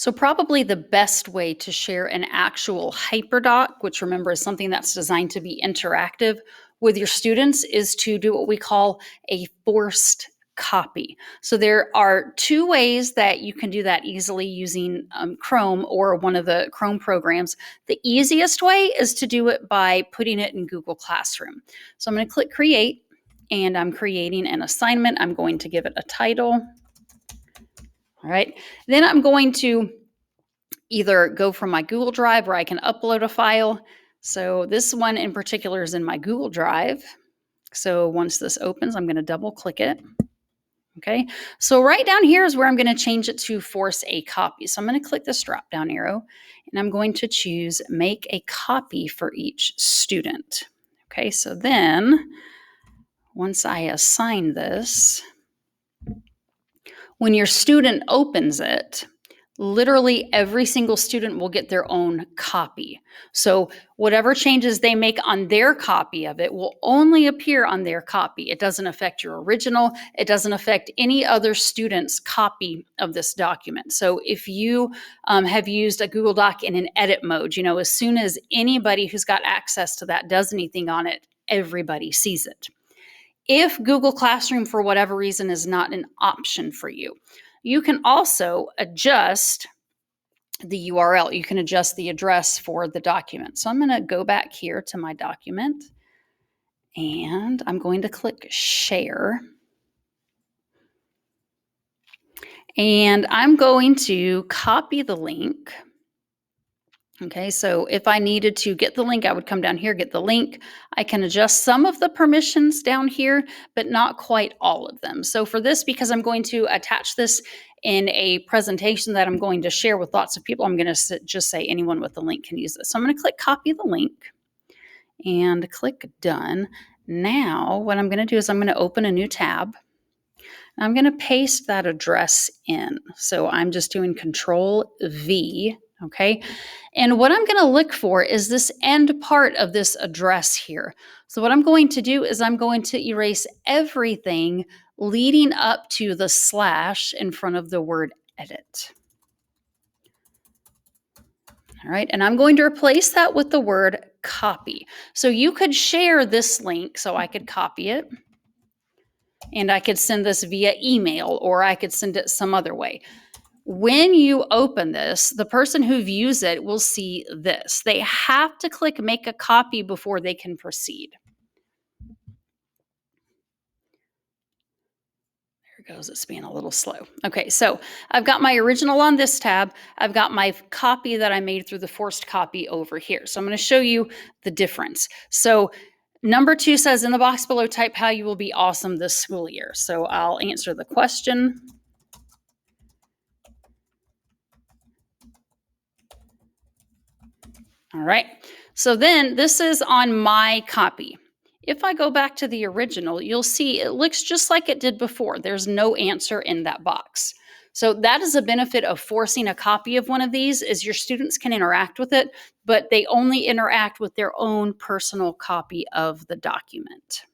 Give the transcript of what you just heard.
So probably the best way to share an actual hyperdoc, which remember is something that's designed to be interactive with your students, is to do what we call a forced copy. So there are two ways that you can do that easily using Chrome or one of the Chrome programs. The easiest way is to do it by putting it in Google Classroom. So I'm going to click Create, and I'm creating an assignment. I'm going to give it a title. All right. Then I'm going to either go from my Google Drive where I can upload a file. So this one in particular is in my Google Drive. So once this opens, I'm going to double click it. Okay. So right down here is where I'm going to change it to force a copy. So I'm going to click this drop down arrow and I'm going to choose make a copy for each student. Okay. So then once I assign this, when your student opens it, literally every single student will get their own copy. So whatever changes they make on their copy of it will only appear on their copy. It doesn't affect your original. It doesn't affect any other student's copy of this document. So if you have used a Google Doc in an edit mode, as soon as anybody who's got access to that does anything on it, everybody sees it. If Google Classroom, for whatever reason, is not an option for you, you can also adjust the URL. You can adjust the address for the document. So I'm going to go back here to my document and I'm going to click Share. And I'm going to copy the link. Okay, so if I needed to get the link, I would come down here, get the link. I can adjust some of the permissions down here, but not quite all of them. So for this, because I'm going to attach this in a presentation that I'm going to share with lots of people, I'm going to just say anyone with the link can use this. So I'm going to click copy the link and click done. Now what I'm going to do is I'm going to open a new tab. I'm going to paste that address in. So I'm just doing Control V. Okay. And what I'm going to look for is this end part of this address here. So what I'm going to do is I'm going to erase everything leading up to the slash in front of the word edit. All right. And I'm going to replace that with the word copy. So you could share this link. So I could copy it and I could send this via email or I could send it some other way. When you open this, the person who views it will see this. They have to click make a copy before they can proceed. There it goes. It's being a little slow. Okay, so I've got my original on this tab. I've got my copy that I made through the forced copy over here. So I'm going to show you the difference. So number 2 says in the box below, type how you will be awesome this school year. So I'll answer the question. All right, so then this is on my copy. If I go back to the original, you'll see it looks just like it did before. There's no answer in that box. So that is a benefit of forcing a copy of one of these is your students can interact with it, but they only interact with their own personal copy of the document.